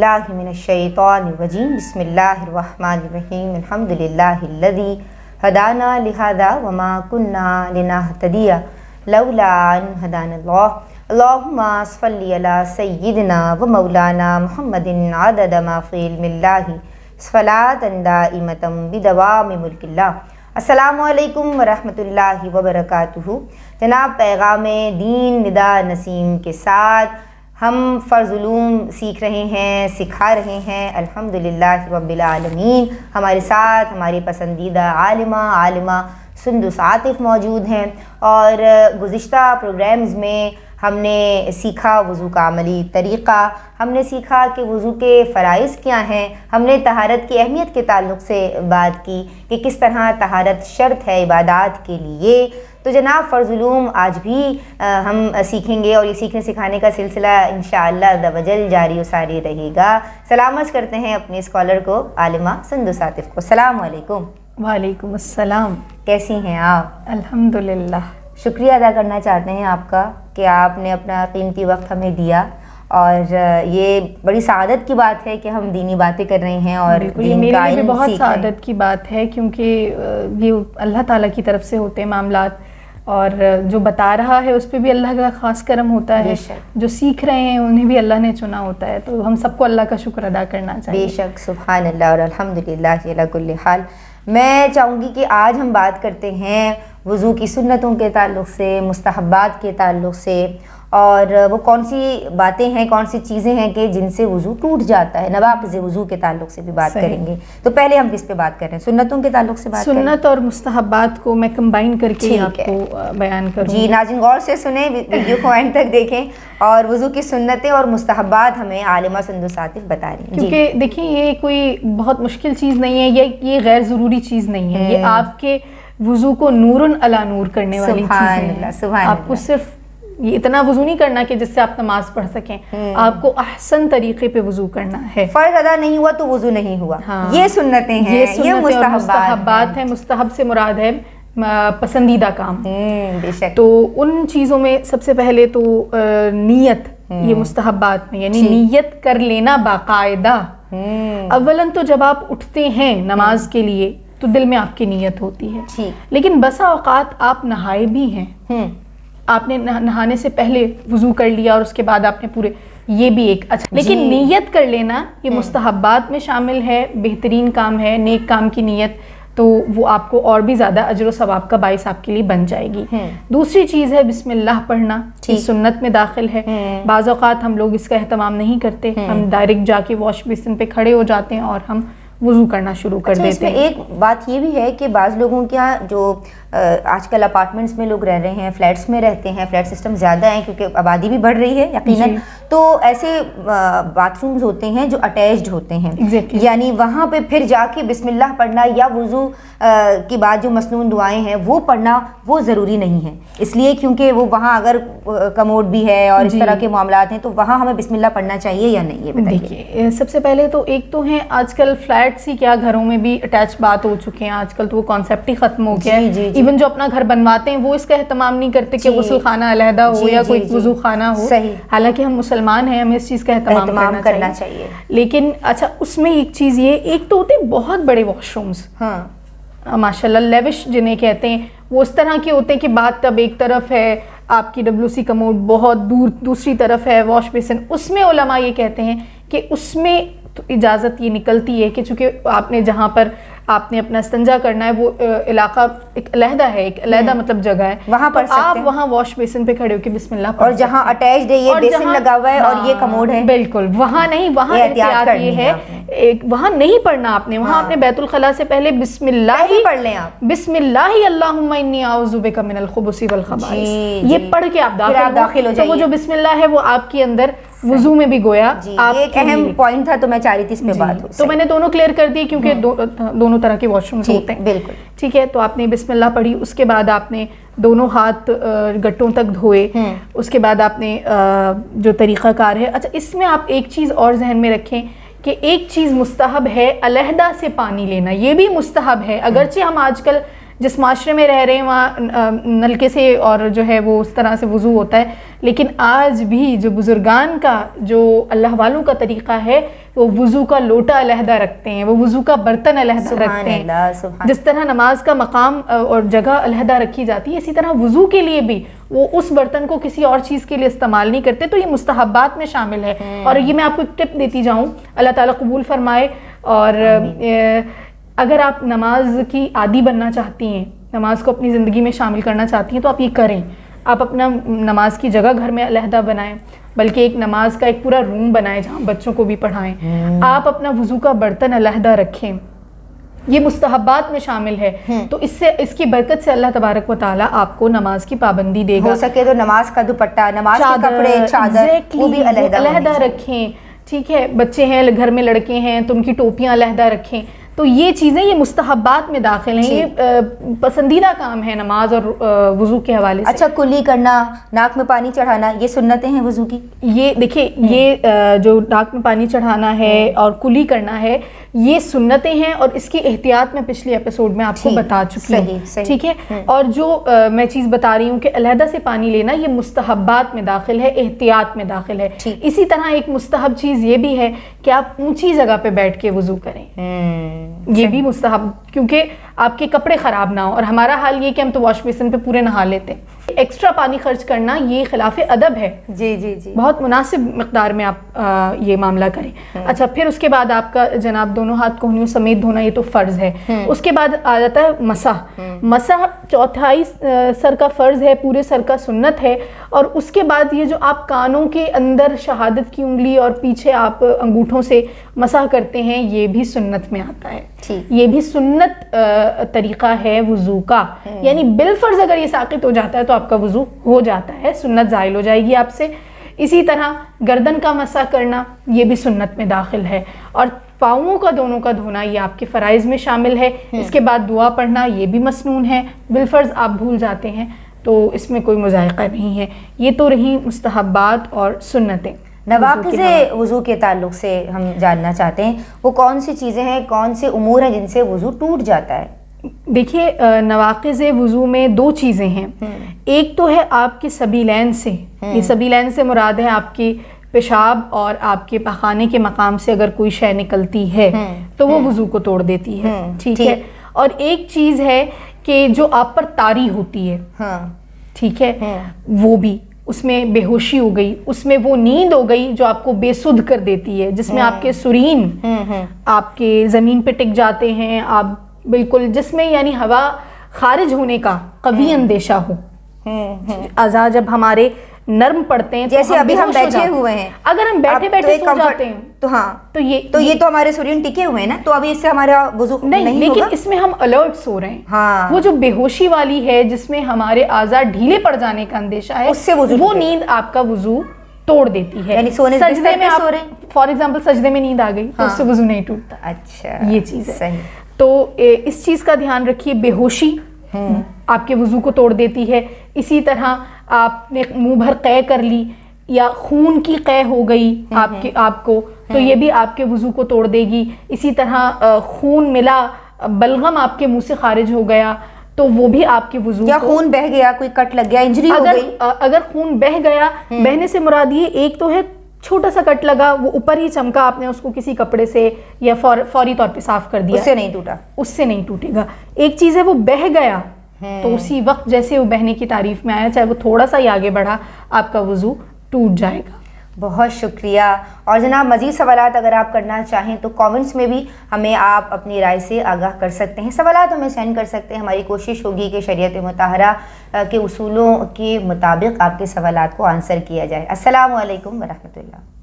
बिल्लाहि मिनश्शैतानिर्रजीम बिस्मिल्लाहिर्रहमानिर्रहीम अल्हम्दुलिल्लाहिल्लज़ी हदाना लिहाज़ा वमा कुन्ना लिनहतदिया लौला अन हदानल्लाह अल्लाहुम्मा सल्लि अला सय्यिदिना व मौलाना मुहम्मदिन अदद मा फ़ी इल्मिल्लाहि सलातन दाइमतम बिदवामि मुल्किल्लाह। अस्सलामु अलैकुम व रहमतुल्लाहि व बरकातुहू। जनाब पैगामे दीन निदा नसीम के साथ हम फ़र्ज़ उलूम सीख रहे हैं, सिखा रहे हैं अल्हम्दुलिल्लाह रब्बिल आलमीन। हमारे साथ हमारी पसंदीदा आलिमा सुंदुस आतिफ़ मौजूद हैं और गुज़िश्ता प्रोग्राम्स में हमने सीखा वज़ू का अमली तरीक़ा, हमने सीखा कि वज़ू के फ़राइज़ क्या हैं, हमने तहारत की अहमियत के ताल्लुक़ से बात की कि किस तरह तहारत शर्त है इबादात के लिए। तो जनाब फ़र्ज़ उलूम आज भी हम सीखेंगे और ये सीखने सिखाने का सिलसिला इंशाअल्लाह अज़्ज़ व जल जारी व सारी रहेगा। सलामत करते हैं अपने स्कॉलर को, आलिमा सुंदुस आतिफ़ को। अस्सलामु अलैकुम। वालेकुम अस्सलाम। कैसी हैं आप? अल्हम्दुलिल्लाह। शुक्रिया अदा करना चाहते हैं आपका कि आपने अपना कीमती वक्त हमें दिया और ये बड़ी सआदत की बात है कि हम दीनी बातें कर रहे हैं और ये मेरे लिए भी बहुत सआदत की बात है क्योंकि ये अल्लाह ताला की तरफ से होते हैं मामलात और जो बता रहा है उस पर भी अल्लाह का ख़ास करम होता है, जो सीख रहे हैं उन्हें भी अल्लाह ने चुना होता है, तो हम सबको अल्लाह का शुक्र अदा करना चाहिए। बेशक, सुभान अल्लाह और अल्हम्दुलिल्लाह अला कुल्ली हाल। मैं चाहूँगी कि आज हम बात करते हैं वज़ू की सुन्नतों के ताल्लुक़ से, मुस्तहब्बात के ताल्लुक़ से, और वो कौन सी बातें हैं, कौन सी चीज़ें हैं कि जिनसे वज़ू टूट जाता है। नवाक़िज़ वज़ू के ताल्लुक़ से भी बात करेंगे। तो पहले हम किस पे बात कर रहे हैं? सुन्नतों के ताल्लुक़ से बात करें। सुन्नत और मुस्तहब्बात को मैं कंबाइन करके आपको बयान करूँगी। जी नाज़रीन गौर से सुने, वीडियो को एंड तक देखें और वज़ू की सुन्नतें और मुस्तहब्बात हमें आलिमा सुंदुस आतिफ़ बता रही हैं। क्योंकि देखिए ये कोई बहुत मुश्किल चीज़ नहीं है, ये गैर ज़रूरी चीज़ नहीं है, ये आपके वज़ू को नूरुन अला नूर करने वाली चीज़ है। आपको सिर्फ ये इतना वज़ू नहीं करना कि जिससे आप नमाज पढ़ सकें, आपको अहसन तरीके पे वज़ू करना है। फ़र्ज़ अदा नहीं हुआ तो वज़ू नहीं हुआ। ये सुन्नतें हैं, ये मुस्तहब्बात हैं। मुस्तहब से मुराद है पसंदीदा काम। बेशक। तो उन चीज़ों में सबसे पहले तो नीयत, ये मुस्तहब्बात में यानी नीयत कर लेना बाकायदा। अव्वलन तो जब आप उठते हैं नमाज के लिए तो दिल में आपकी नीयत होती है, लेकिन बसा औकात आप नहाए भी हैं, आपने नहाने से पहले वज़ू कर लिया और उसके बाद आपने पूरे, ये भी एक अच्छा, लेकिन नीयत कर लेना ये मुस्तहब्बात में शामिल है, बेहतरीन काम है, नेक काम की नीयत, तो वो आपको और भी ज़्यादा अजर व सवाब का बाइस आपके लिए बन जाएगी। दूसरी चीज़ है बिस्मिल्लाह पढ़ना, इस सुन्नत में दाखिल है। बाज़ औक़ात हम लोग इसका एहतमाम नहीं करते, हम डायरेक्ट जाके वॉश बेसिन पे खड़े हो जाते हैं और हम वज़ू करना शुरू कर देते हैं। एक बात ये भी है कि बाज़ लोगों के यहाँ जो आजकल अपार्टमेंट्स में लोग रह रहे हैं, फ्लैट्स में रहते हैं, फ्लैट सिस्टम ज़्यादा है क्योंकि आबादी भी बढ़ रही है यकीनन, तो ऐसे बाथरूम्स होते हैं जो अटैच्ड होते हैं, यानी वहाँ पे फिर जाके बिस्मिल्लाह पढ़ना या वज़ू के बाद जो मसनून दुआएं हैं वो पढ़ना वो ज़रूरी नहीं है, इसलिए क्योंकि वो वहाँ अगर कमोड भी है और इस तरह के मामलात हैं तो वहाँ हमें बिस्मिल्लाह पढ़ना चाहिए या नहीं, ये बताइए। देखिए सबसे पहले तो एक तो है आजकल फ्लैट्स ही क्या घरों में भी अटैच बात हो चुके हैं, आजकल तो वो कॉन्सेप्ट ही ख़त्म हो गया है। इवन जो अपना घर बनवाते हैं वो इसका एहतमाम नहीं करते कि गुस्ल खाना अलहदा हो या कोई वज़ू खाना हो, हालांकि हम मुसलमान हैं, हमें इस चीज़ का एहतमाम करना चाहिए। लेकिन अच्छा उसमें एक चीज़ ये, एक तो होते हैं बहुत बड़े वॉशरूम्स, माशाल्लाह लेविश जिन्हें कहते हैं, वो इस तरह के होते हैं कि बाथ टब एक तरफ है, आपकी WC कमोड बहुत दूर दूसरी तरफ है, वॉश बेसिन, उसमें उलमा ये कहते हैं कि उसमें तो इजाज़त ये निकलती है कि चूँकि आपने जहाँ पर आपने अपना इस्तिंजा करना है वो इलाका एक अलहदा है, एक अलहदा मतलब जगह है, वहाँ पर आप वहाँ वॉश बेसिन पे खड़े होकर बिस्मिल्लाह, और जहाँ अटैच्ड है ये बेसिन लगा हुआ है और ये कमोड है, बिल्कुल वहाँ नहीं, वहाँ एहतियात ये है, एक वहाँ नहीं पढ़ना आपने, वहाँ आपने बैतुल खला से पहले बिस्मिल्लाह ही पढ़ लें, आप बिस्मिल्लाह ही अल्लाहुम्मा इन्नी आऊज़ु बिका मिनल खुबुसी वल खबाइस, ये पढ़ के आप दाखिल हो जाइए। तो वो जो बिस्मिल्लाह है वो आपके अंदर वज़ू में भी गोया आप एक अहम पॉइंट था, तो मैं चाह रही थी इस पे बात हो। तो मैंने दोनों क्लियर कर दिए क्योंकि दोनों तरह के वॉशरूम्स होते हैं। बिल्कुल ठीक है, तो आपने बिस्मिल्लाह पढ़ी, उसके बाद आपने दोनों हाथ गट्टों तक धोए, उसके बाद आपने जो तरीक़ाकार है, अच्छा इसमें आप एक चीज़ और जहन में रखें कि एक चीज़ मुस्तहब है अलहदा से पानी लेना, ये भी मुस्तहब है, अगरचे हम आजकल جس معاشرے میں رہ رہے ہیں وہاں نلکے سے اور جو ہے وہ اس طرح سے وضو ہوتا ہے، لیکن آج بھی جو بزرگان کا، جو اللہ والوں کا طریقہ ہے، وہ وضو کا لوٹا علیحدہ رکھتے ہیں، وہ وضو کا برتن علیحدہ رکھتے ہیں۔ جس طرح نماز کا مقام اور جگہ علیحدہ رکھی جاتی ہے، اسی طرح وضو کے لیے بھی وہ اس برتن کو کسی اور چیز کے لیے استعمال نہیں کرتے، تو یہ مستحبات میں شامل ہے۔ اور یہ میں آپ کو ایک ٹپ دیتی جاؤں، اللہ تعالیٰ قبول فرمائے۔ اور اگر آپ نماز کی عادی بننا چاہتی ہیں، نماز کو اپنی زندگی میں شامل کرنا چاہتی ہیں، تو آپ یہ کریں، آپ اپنا نماز کی جگہ گھر میں علیحدہ بنائیں، بلکہ ایک نماز کا ایک پورا روم بنائیں جہاں بچوں کو بھی پڑھائیں، آپ اپنا وضو کا برتن علیحدہ رکھیں، یہ مستحبات میں شامل ہے۔ تو اس کی برکت سے اللہ تبارک و تعالیٰ آپ کو نماز کی پابندی دے گا۔ ہو سکے تو نماز کا دوپٹہ، نماز کے کپڑے، چادر وہ بھی علیحدہ رکھیں، ٹھیک ہے؟ بچے ہیں گھر میں، لڑکے ہیں تو ان کی ٹوپیاں علیحدہ رکھیں۔ تو یہ چیزیں یہ مستحبات میں داخل ہیں، یہ پسندیدہ کام ہے نماز اور وضو کے حوالے سے۔ اچھا، کلی کرنا، ناک میں پانی چڑھانا، یہ سنتیں ہیں وضو کی؟ یہ دیکھیں، یہ جو ناک میں پانی چڑھانا ہے اور کلی کرنا ہے، یہ سنتیں ہیں، اور اس کی احتیاط میں پچھلی ایپیسوڈ میں آپ کو بتا چکی ہوں، ٹھیک ہے؟ اور جو میں چیز بتا رہی ہوں کہ علیحدہ سے پانی لینا، یہ مستحبات میں داخل ہے، احتیاط میں داخل ہے۔ اسی طرح ایک مستحب چیز یہ بھی ہے کہ آپ اونچی جگہ پہ بیٹھ کے وضو کریں، یہ بھی مستحب، کیونکہ آپ کے کپڑے خراب نہ ہو۔ اور ہمارا حال یہ کہ ہم تو واش بیسن پہ پورے نہا لیتے ہیں، ایکسٹرا پانی خرچ کرنا یہ خلاف ادب ہے۔ جی جی جی، بہت مناسب مقدار میں آپ یہ معاملہ کریں۔ اچھا، پھر اس کے بعد آپ کا جناب دونوں ہاتھ کوہنیوں سمیت دھونا، یہ تو فرض ہے۔ اس کے بعد آ جاتا ہے مسح۔ مسح چوتھائی سر کا فرض ہے، پورے سر کا سنت ہے۔ اور اس کے بعد یہ جو آپ کانوں کے اندر شہادت کی انگلی اور پیچھے آپ انگوٹھوں سے مسح کرتے ہیں، یہ بھی سنت میں آتا ہے، یہ بھی سنت طریقہ ہے وضو کا، یعنی بالفرض اگر یہ ساقط ہو جاتا ہے تو آپ کا وضو ہو جاتا ہے، سنت زائل ہو جائے گی آپ سے۔ اسی طرح گردن کا مسح کرنا، یہ بھی سنت میں داخل ہے۔ اور پاؤں کا دونوں کا دھونا، یہ آپ کے فرائض میں شامل ہے۔ اس کے بعد دعا پڑھنا، یہ بھی مسنون ہے، بالفرض آپ بھول جاتے ہیں تو اس میں کوئی مذائقہ نہیں ہے۔ یہ تو رہی مستحبات اور سنتیں۔ نواقض وضو کے تعلق سے ہم جاننا چاہتے ہیں، وہ کون سی چیزیں ہیں، کون سے امور ہیں جن سے وضو ٹوٹ جاتا ہے؟ دیکھیے، نواقض وضو میں دو چیزیں ہیں۔ ایک تو ہے آپ کے سبیلین سے، یہ سبیلین سے مراد ہے آپ کی پیشاب اور آپ کے پخانے کے مقام سے اگر کوئی شے نکلتی ہے تو وہ وضو کو توڑ دیتی ہے، ٹھیک ہے؟ اور ایک چیز ہے کہ جو آپ پر طاری ہوتی ہے، ٹھیک ہے، وہ بھی، اس میں بے ہوشی ہو گئی، اس میں وہ نیند ہو گئی جو آپ کو بے سدھ کر دیتی ہے، جس میں آپ کے سرین آپ کے زمین پہ ٹک جاتے ہیں، آپ بالکل جس میں یعنی ہوا خارج ہونے کا قوی اندیشہ ہو، اعضاء جب ہمارے نرم پڑتے ہیں، جیسے ابھی ہم بیٹھے ہوئے ہیں، اگر ہم بیٹھے بیٹھے سو جاتے ہیں تو یہ تو ہمارے سرین ٹکے ہوئے ہیں نا، تو ابھی اس سے ہمارا وضو نہیں ہوگا، لیکن اس میں ہم الرٹ سو رہے ہیں۔ وہ جو بے ہوشی والی ہے جس میں ہمارے اعضاء ڈھیلے پڑ جانے کا اندیشہ ہے، وہ نیند آپ کا وضو توڑ دیتی ہے۔ یعنی سجدے میں سو رہے ہیں، فار ایگزامپل سجدے میں نیند آ گئی تو اس سے وضو نہیں ٹوٹتا۔ اچھا، یہ چیز ہے۔ صحیح۔ تو اس چیز کا دھیان رکھیے، بے ہوشی آپ کے وضو کو توڑ دیتی ہے۔ اسی طرح آپ نے منہ بھر قے کر لی یا خون کی قے ہو گئی آپ کو، تو یہ بھی آپ کے وضو کو توڑ دے گی۔ اسی طرح خون ملا بلغم آپ کے منہ سے خارج ہو گیا تو وہ بھی آپ کے وضو، یا خون بہہ گیا، کوئی کٹ لگ گیا، انجری ہو گئی۔ اگر خون بہہ گیا، بہنے سے مراد یہ ایک تو ہے چھوٹا سا کٹ لگا، وہ اوپر ہی چمکا، آپ نے اس کو کسی کپڑے سے یا فوری طور پہ صاف کر دیا، اس سے نہیں ٹوٹا، اس سے نہیں ٹوٹے گا۔ ایک چیز ہے وہ بہہ گیا تو اسی وقت جیسے وہ بہنے کی تعریف میں آیا، چاہے وہ تھوڑا سا ہی آگے بڑھا، آپ کا وضو ٹوٹ جائے گا۔ بہت شکریہ۔ اور جناب مزید سوالات اگر آپ کرنا چاہیں تو کامنٹس میں بھی ہمیں آپ اپنی رائے سے آگاہ کر سکتے ہیں، سوالات ہمیں سینڈ کر سکتے ہیں۔ ہماری کوشش ہوگی کہ شریعت مطہرہ کے اصولوں کے مطابق آپ کے سوالات کو آنسر کیا جائے۔ السلام علیکم ورحمۃ اللہ۔